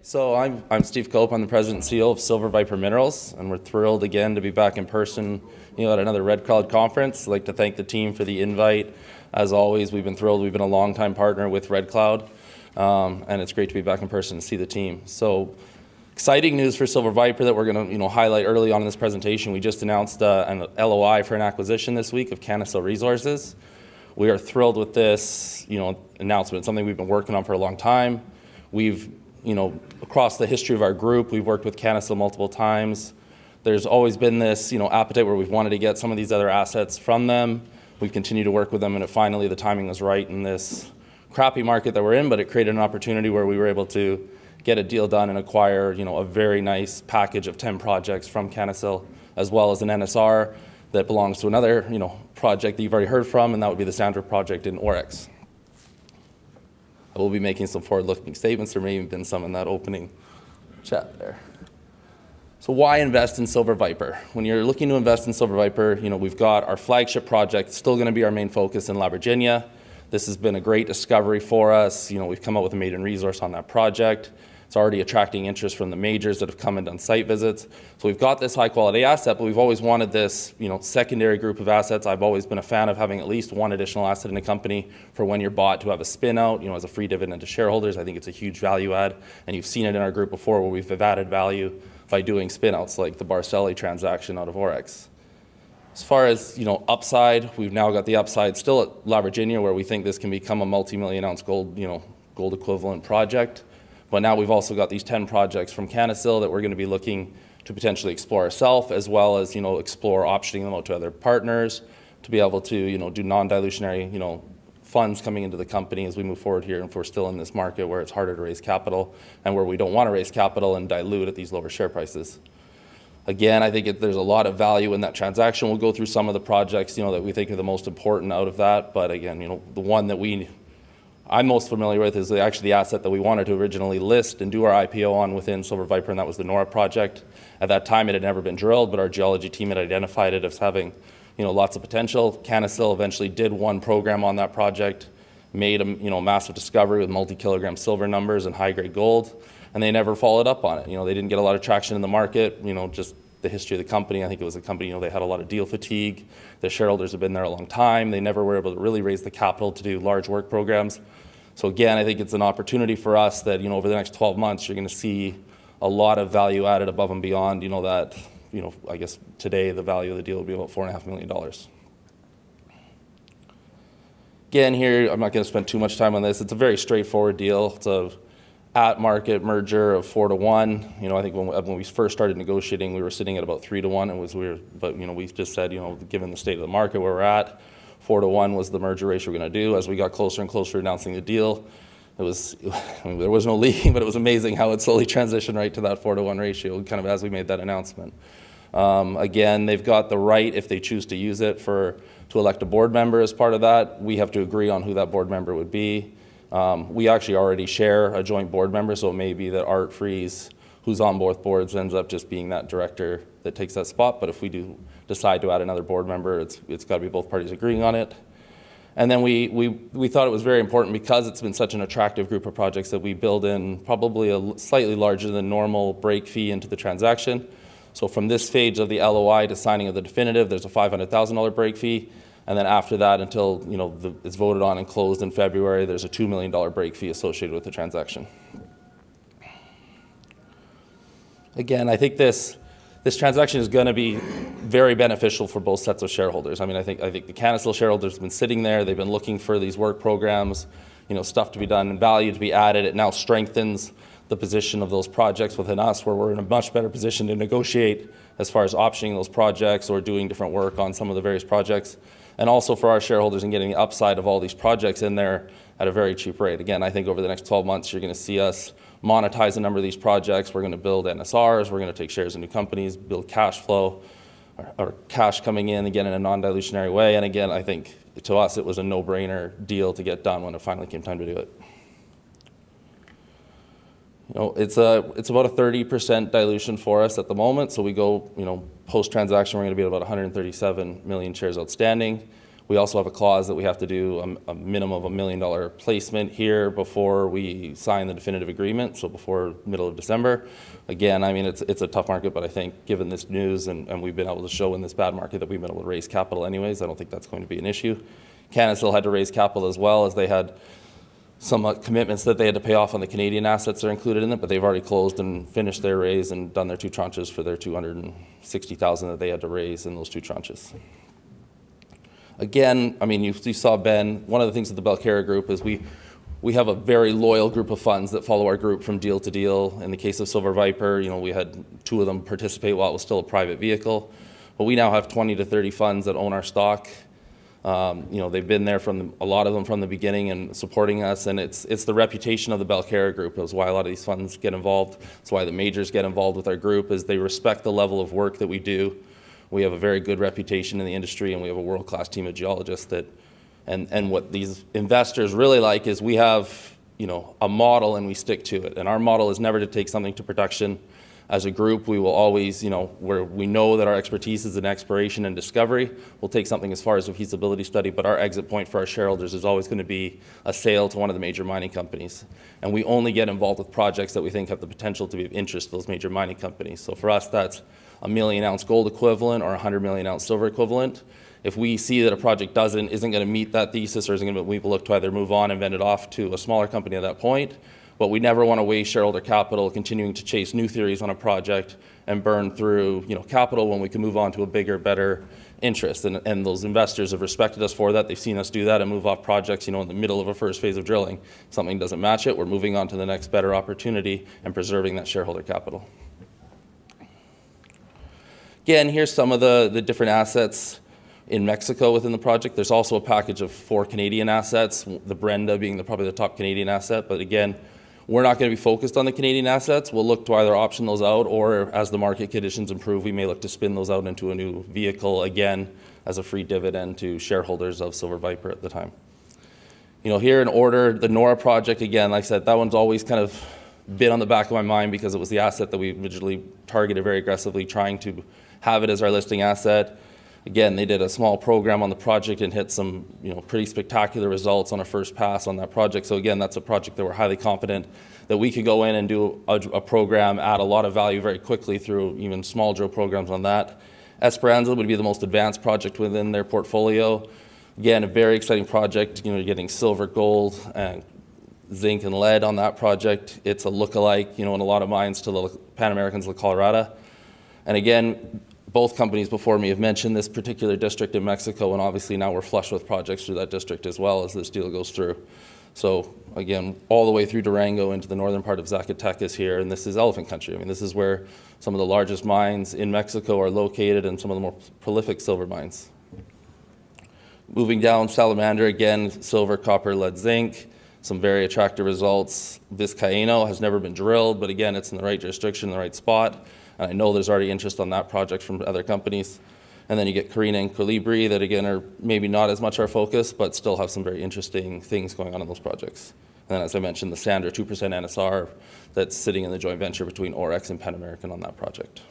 So I'm Steve Cope. I'm the president and CEO of Silver Viper Minerals, and we're thrilled again to be back in person, at another Red Cloud conference. I'd like to thank the team for the invite. As always, we've been thrilled. We've been a longtime partner with Red Cloud, and it's great to be back in person and see the team. So exciting news for Silver Viper that we're going to highlight early on in this presentation. We just announced an LOI for an acquisition this week of Canasil Resources. We are thrilled with this announcement. It's something we've been working on for a long time. We've across the history of our group, we've worked with Canasil multiple times. There's always been this, appetite where we've wanted to get some of these other assets from them. We've continued to work with them, and finally the timing was right in this crappy market that we're in, but it created an opportunity where we were able to get a deal done and acquire, a very nice package of 10 projects from Canasil, as well as an NSR that belongs to another, project that you've already heard from, and that would be the Sandra project in Oryx. I will be making some forward-looking statements. There may have been some in that opening chat there. So why invest in Silver Viper? When you're looking to invest in Silver Viper, we've got our flagship project, still going to be our main focus in La Virginia. This has been a great discovery for us. We've come up with a maiden resource on that project. It's already attracting interest from the majors that have come and done site visits. So we've got this high-quality asset, but we've always wanted this, secondary group of assets. I've always been a fan of having at least one additional asset in a company for when you're bought to have a spin-out, as a free dividend to shareholders. I think it's a huge value add, and you've seen it in our group before where we've added value by doing spin-outs like the Barcelli transaction out of Oryx. As far as upside, we've now got the upside still at La Virginia, where we think this can become a multi-million-ounce gold, gold equivalent project. But now we've also got these 10 projects from Canasil that we're going to be looking to potentially explore ourselves, as well as explore optioning them out to other partners to be able to do non-dilutionary funds coming into the company as we move forward here. And if we're still in this market where it's harder to raise capital and where we don't want to raise capital and dilute at these lower share prices. Again, I think there's a lot of value in that transaction. We'll go through some of the projects that we think are the most important out of that. But again, the one that I'm most familiar with is actually the asset that we wanted to originally list and do our IPO on within Silver Viper, and that was the Nora project. At that time, it had never been drilled, but our geology team had identified it as having lots of potential. Canasil eventually did one program on that project, made a massive discovery with multi-kilogram silver numbers and high-grade gold, and they never followed up on it. They didn't get a lot of traction in the market, just the history of the company. I think it was a company, they had a lot of deal fatigue. The shareholders have been there a long time. They never were able to really raise the capital to do large work programs. So again, I think it's an opportunity for us that, over the next 12 months, you're going to see a lot of value added above and beyond, that, I guess today the value of the deal will be about $4.5 million. Again, here, I'm not going to spend too much time on this. It's a very straightforward deal. It's a at-market merger of 4-to-1. I think when we first started negotiating, we were sitting at about 3-to-1. It was weird, but we just said, given the state of the market where we're at, 4-to-1 was the merger ratio we're going to do. As we got closer and closer to announcing the deal, there was no leaking, but it was amazing how it slowly transitioned right to that 4-to-1 ratio, kind of as we made that announcement. Again, they've got the right, if they choose to use it, to elect a board member as part of that. We have to agree on who that board member would be. We actually already share a joint board member, so it may be that Art Freeze, who's on both boards, ends up just being that director that takes that spot. But if we do decide to add another board member, it's got to be both parties agreeing on it. And then we thought it was very important, because it's been such an attractive group of projects, that we build in probably a slightly larger than normal break fee into the transaction. So from this stage of the LOI to signing of the definitive, there's a $500,000 break fee. And then after that, until it's voted on and closed in February, there's a $2 million break fee associated with the transaction. Again, I think this transaction is going to be very beneficial for both sets of shareholders. I mean, I think the Canasil shareholders have been sitting there. They've been looking for these work programs, stuff to be done and value to be added. It now strengthens the position of those projects within us, where we're in a much better position to negotiate as far as optioning those projects or doing different work on some of the various projects. And also for our shareholders and getting the upside of all these projects in there at a very cheap rate. Again, I think over the next 12 months, you're going to see us monetize a number of these projects. We're going to build NSRs. We're going to take shares in new companies, build cash flow, or cash coming in, again, in a non-dilutionary way. And again, I think to us, it was a no-brainer deal to get done when it finally came time to do it. It's about a 30% dilution for us at the moment. So we go, post-transaction, we're going to be at about 137 million shares outstanding. We also have a clause that we have to do a minimum of $1 million placement here before we sign the definitive agreement, so before middle of December. Again, I mean, it's a tough market, but I think given this news and we've been able to show in this bad market that we've been able to raise capital anyways, I don't think that's going to be an issue. Canada still had to raise capital as well, as they had some commitments that they had to pay off on the Canadian assets that are included in it, but they've already closed and finished their raise and done their 2 tranches for their $260,000 that they had to raise in those 2 tranches. Again, I mean, you saw Ben, one of the things with the Belcarra Group is we have a very loyal group of funds that follow our group from deal to deal. In the case of Silver Viper, you know, we had 2 of them participate while it was still a private vehicle, but we now have 20 to 30 funds that own our stock. You know, they've been there a lot of them from the beginning and supporting us, and it's the reputation of the Belcarra Group is why a lot of these funds get involved. It's why the majors get involved with our group, is they respect the level of work that we do. We have a very good reputation in the industry, and we have a world-class team of geologists that, and what these investors really like is we have, you know, a model and we stick to it. And our model is never to take something to production. As a group, we will always, you know, where we know that our expertise is in exploration and discovery, we'll take something as far as a feasibility study, but our exit point for our shareholders is always going to be a sale to one of the major mining companies. And we only get involved with projects that we think have the potential to be of interest to those major mining companies. So for us, that's a 1 million ounce gold equivalent or 100 million ounce silver equivalent. If we see that a project isn't going to meet that thesis, or isn't going to, we will look to either move on and vend it off to a smaller company at that point. But we never want to waste shareholder capital continuing to chase new theories on a project and burn through, you know, capital when we can move on to a bigger, better interest. And those investors have respected us for that. They've seen us do that and move off projects, you know, in the middle of a first phase of drilling. If something doesn't match it, we're moving on to the next better opportunity and preserving that shareholder capital. Again, here's some of the different assets in Mexico within the project. There's also a package of 4 Canadian assets, the Brenda being probably the top Canadian asset. But again, we're not going to be focused on the Canadian assets. We'll look to either option those out, or as the market conditions improve, we may look to spin those out into a new vehicle, again, as a free dividend to shareholders of Silver Viper at the time. You know, here in order, the Nora project, again, like I said, that one's always kind of been on the back of my mind because it was the asset that we originally targeted very aggressively, trying to have it as our listing asset. Again, they did a small program on the project and hit some, you know, pretty spectacular results on a first pass on that project. So again, that's a project that we're highly confident that we could go in and do a program, add a lot of value very quickly through even small drill programs on that. Esperanza would be the most advanced project within their portfolio. Again, a very exciting project. You know, you're getting silver, gold, and zinc and lead on that project. It's a look-alike, you know, in a lot of mines to the Pan American's La Colorada. And again, both companies before me have mentioned this particular district in Mexico, and obviously now we're flush with projects through that district as well as this deal goes through. So again, all the way through Durango into the northern part of Zacatecas here, and this is elephant country. I mean, this is where some of the largest mines in Mexico are located and some of the more prolific silver mines. Moving down, Salamander, again, silver, copper, lead, zinc, some very attractive results. Vizcaíno has never been drilled, but again, it's in the right jurisdiction, the right spot. And I know there's already interest on that project from other companies. And then you get Carina and Colibri that, again, are maybe not as much our focus, but still have some very interesting things going on in those projects. And then, as I mentioned, the Sandra 2% NSR that's sitting in the joint venture between Orex and Pan American on that project.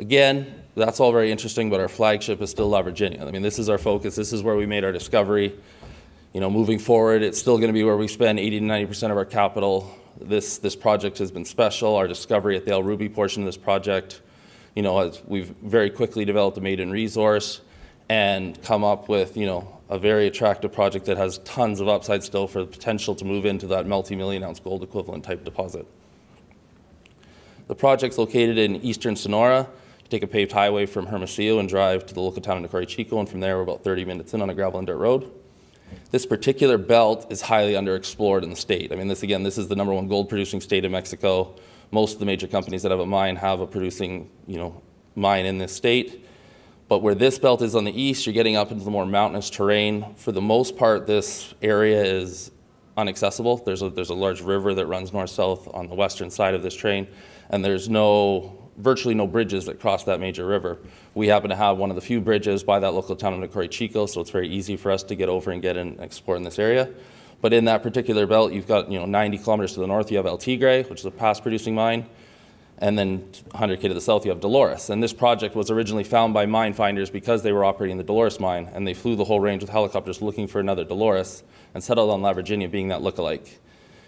Again, that's all very interesting, but our flagship is still La Virginia. I mean, this is our focus. This is where we made our discovery. You know, moving forward, it's still going to be where we spend 80 to 90% of our capital. This project has been special. Our discovery at the El Rubi portion of this project, you know, we've very quickly developed a maiden resource and come up with, you know, a very attractive project that has tons of upside still for the potential to move into that multi-million ounce gold equivalent type deposit. The project's located in eastern Sonora. You take a paved highway from Hermosillo and drive to the local town of Nacori Chico, and from there we're about 30 minutes in on a gravel and dirt road. This particular belt is highly underexplored in the state. I mean, this is the #1 gold producing state in Mexico. Most of the major companies that have a mine have a producing, you know, mine in this state. But where this belt is on the east, you're getting up into the more mountainous terrain. For the most part, this area is inaccessible. There's a large river that runs north-south on the western side of this terrain, and there's virtually no bridges that cross that major river. We happen to have one of the few bridges by that local town of Nacori Chico, so it's very easy for us to get over and get in and explore in this area. But in that particular belt, you've got, you know, 90 kilometers to the north, you have El Tigre, which is a past producing mine. And then 100K to the south, you have Dolores. And this project was originally found by mine finders because they were operating the Dolores mine, and they flew the whole range with helicopters looking for another Dolores and settled on La Virginia being that lookalike.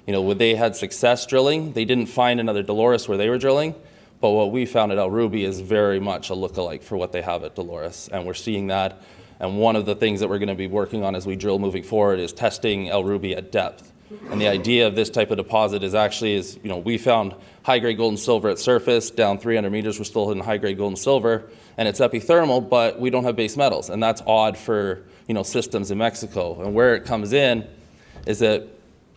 You know, when they had success drilling, they didn't find another Dolores where they were drilling, but what we found at El Rubi is very much a lookalike for what they have at Dolores, and we're seeing that. And one of the things that we're going to be working on as we drill moving forward is testing El Rubi at depth. And the idea of this type of deposit is actually, you know, we found high-grade gold and silver at surface. Down 300 meters, we're still in high-grade gold and silver, and it's epithermal, but we don't have base metals, and that's odd for, you know, systems in Mexico. And where it comes in is that,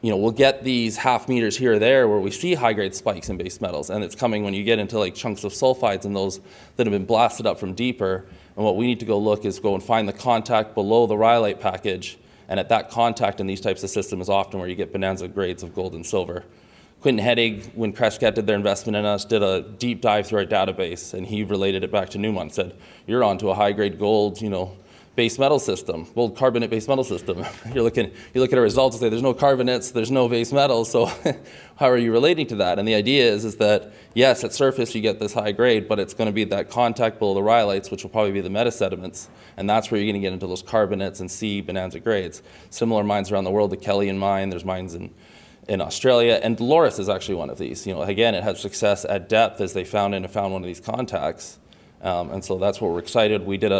you know, we'll get these half meters here or there where we see high-grade spikes in base metals, and it's coming when you get into like chunks of sulfides and those that have been blasted up from deeper. And what we need to go look is go and find the contact below the rhyolite package. And at that contact in these types of systems is often where you get bonanza grades of gold and silver. Quentin Heddig, when Crescat did their investment in us, did a deep dive through our database, and he related it back to Newmont, said, you're onto a high-grade gold, you know, base metal system, gold carbonate base metal system. You look at our results and say, there's no carbonates, there's no base metals, so how are you relating to that? And the idea is that, yes, at surface you get this high grade, but it's going to be that contact below the rhyolites, which will probably be the metasediments, and that's where you're going to get into those carbonates and see bonanza grades. Similar mines around the world, the Kellyan mine, there's mines in Australia, and Dolores is actually one of these. You know, again, it had success at depth as they found one of these contacts. And so that's what we're excited. We did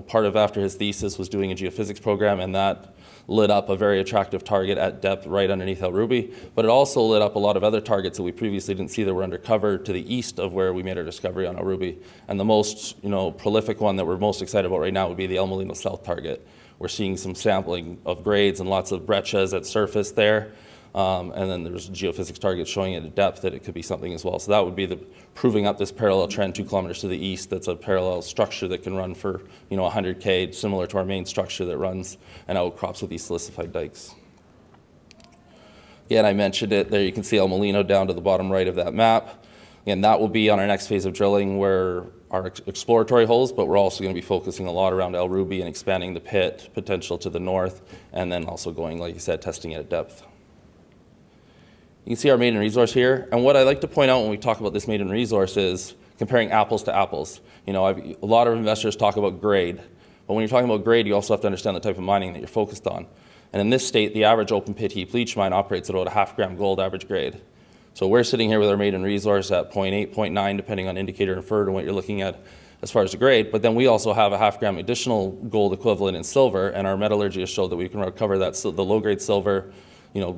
part of after his thesis was doing a geophysics program, and that lit up a very attractive target at depth right underneath El Rubi. But it also lit up a lot of other targets that we previously didn't see that were undercover to the east of where we made our discovery on El Rubi. And the most, prolific one that we're most excited about right now would be the El Molino South target. We're seeing some sampling of grades and lots of breccias at surface there. And then there's geophysics targets showing at a depth that it could be something as well. So that would be proving up this parallel trend 2 kilometers to the east. That's a parallel structure that can run for 100K, similar to our main structure that runs and outcrops with these silicified dikes. Again, I mentioned it there. You can see El Molino down to the bottom right of that map. Again, that will be on our next phase of drilling where our exploratory holes, but we're also going to be focusing a lot around El Rubi and expanding the pit potential to the north, and then also going, like you said, testing it at depth. You can see our maiden resource here, and what I like to point out when we talk about this maiden resource is comparing apples to apples. A lot of investors talk about grade, but when you're talking about grade, you also have to understand the type of mining that you're focused on. And in this state, the average open pit heap leach mine operates at about a half gram gold average grade. So we're sitting here with our maiden resource at 0.8, 0.9, depending on indicator and inferred and what you're looking at as far as the grade, but then we also have a half gram additional gold equivalent in silver, and our metallurgy has showed that we can recover that, so the low grade silver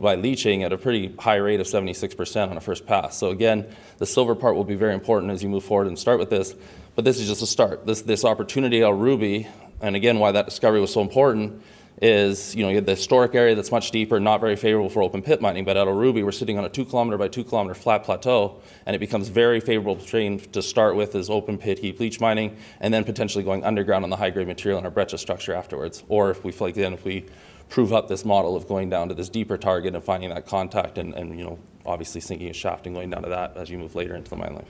by leaching at a pretty high rate of 76% on a first pass. So again, the silver part will be very important as you move forward and start with this, but this is just a start. This opportunity at El Rubi, and again, why that discovery was so important is, you have the historic area that's much deeper, not very favorable for open pit mining, but at El Rubi, we're sitting on a 2 kilometer by 2 kilometer flat plateau, and it becomes very favorable terrain to start with as open pit heap leach mining, and then potentially going underground on the high grade material in our breccia structure afterwards. Or if we prove up this model of going down to this deeper target and finding that contact and obviously sinking a shaft and going down to that as you move later into the mine life.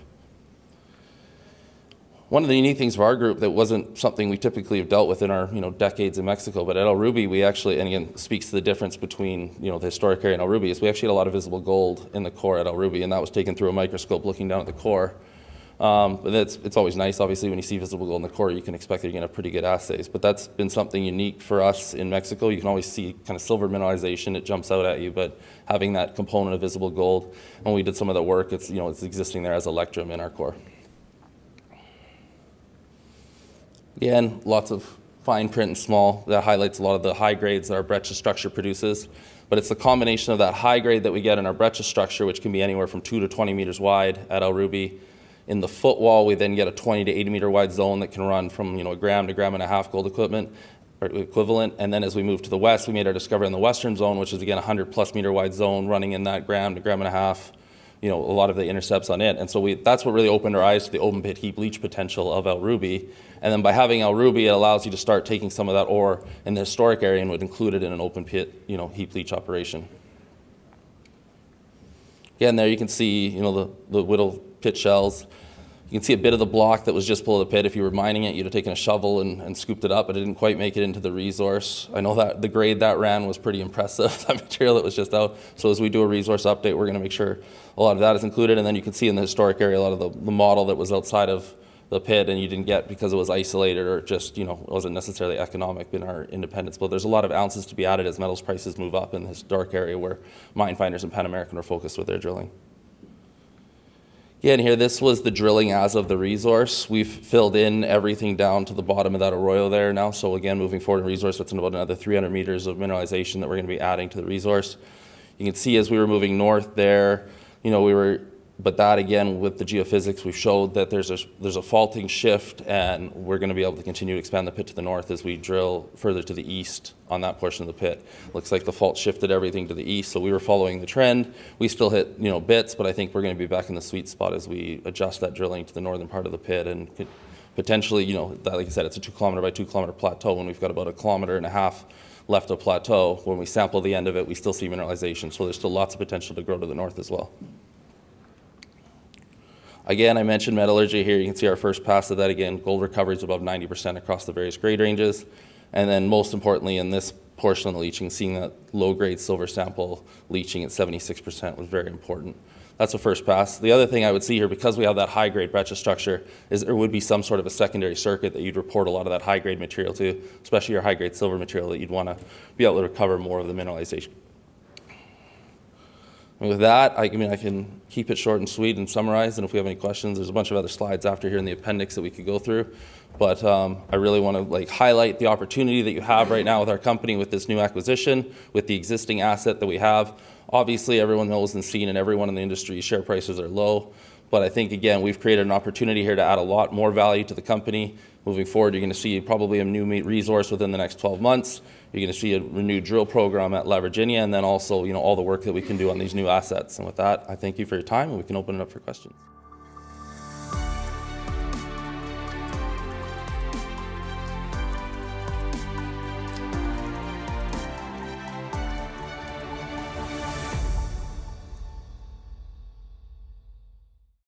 One of the unique things for our group that wasn't something we typically have dealt with in our decades in Mexico, but at El Rubi we actually, and again speaks to the difference between the historic area and El Rubi, is we actually had a lot of visible gold in the core at El Rubi, and that was taken through a microscope looking down at the core. But it's always nice, obviously, when you see visible gold in the core, you can expect that you're going to have pretty good assays. But that's been something unique for us in Mexico. You can always see kind of silver mineralization, it jumps out at you, but having that component of visible gold, when we did some of the work, it's existing there as electrum in our core. Again, lots of fine print and small. That highlights a lot of the high grades that our breccia structure produces. But it's the combination of that high grade that we get in our breccia structure, which can be anywhere from 2 to 20 meters wide at El Rubi. In the footwall, we then get a 20 to 80 meter wide zone that can run from a gram to gram and a half gold equivalent. And then as we move to the west, we made our discovery in the western zone, which is again a 100+ meter wide zone running in that gram to gram and a half. A lot of the intercepts on it. And so that's what really opened our eyes to the open pit heap leach potential of El Rubi. And then by having El Rubi, it allows you to start taking some of that ore in the historic area and would include it in an open pit, heap leach operation. Again, there you can see, the Whittle pit shells. You can see a bit of the block that was just below the pit. If you were mining it, you'd have taken a shovel and scooped it up, but it didn't quite make it into the resource. I know that the grade that ran was pretty impressive, that material that was just out. So as we do a resource update, we're going to make sure a lot of that is included. And then you can see in the historic area a lot of the model that was outside of the pit and you didn't get because it was isolated or just, you know, it wasn't necessarily economic in our independence. But there's a lot of ounces to be added as metals prices move up in the historic area where mine finders and Pan American are focused with their drilling. Again, here, this was the drilling as of the resource. We've filled in everything down to the bottom of that arroyo there now. So again, moving forward in resource, that's about another 300 meters of mineralization that we're going to be adding to the resource. You can see as we were moving north there, you know, but that again, with the geophysics, we've showed that there's a faulting shift, and we're going to be able to continue to expand the pit to the north as we drill further to the east on that portion of the pit. Looks like the fault shifted everything to the east, so we were following the trend. We still hit, you know, bits, but I think we're going to be back in the sweet spot as we adjust that drilling to the northern part of the pit, and could potentially, you know, like I said, it's a 2 kilometer by 2 kilometer plateau, and we've got about 1.5 kilometers left of plateau. When we sample the end of it, we still see mineralization, so there's still lots of potential to grow to the north as well. Again, I mentioned metallurgy here. You can see our first pass of that again. Gold recovery is above 90% across the various grade ranges. And then most importantly in this portion of the leaching, seeing that low-grade silver sample leaching at 76% was very important. That's the first pass. The other thing I would see here, because we have that high-grade breccia structure, is there would be some sort of a secondary circuit that you'd report a lot of that high-grade material to, especially your high-grade silver material, that you'd want to be able to recover more of the mineralization. With that, I can keep it short and sweet and summarize, and if we have any questions, there's a bunch of other slides after here in the appendix that we could go through. But I really want to highlight the opportunity that you have right now with our company with this new acquisition, with the existing asset that we have. Obviously, everyone knows and seen, and everyone in the industry, share prices are low. But I think, again, we've created an opportunity here to add a lot more value to the company. Moving forward, you're going to see probably a new resource within the next 12 months. You're going to see a renewed drill program at La Virginia, and then also, you know, all the work that we can do on these new assets. And with that, I thank you for your time, and we can open it up for questions.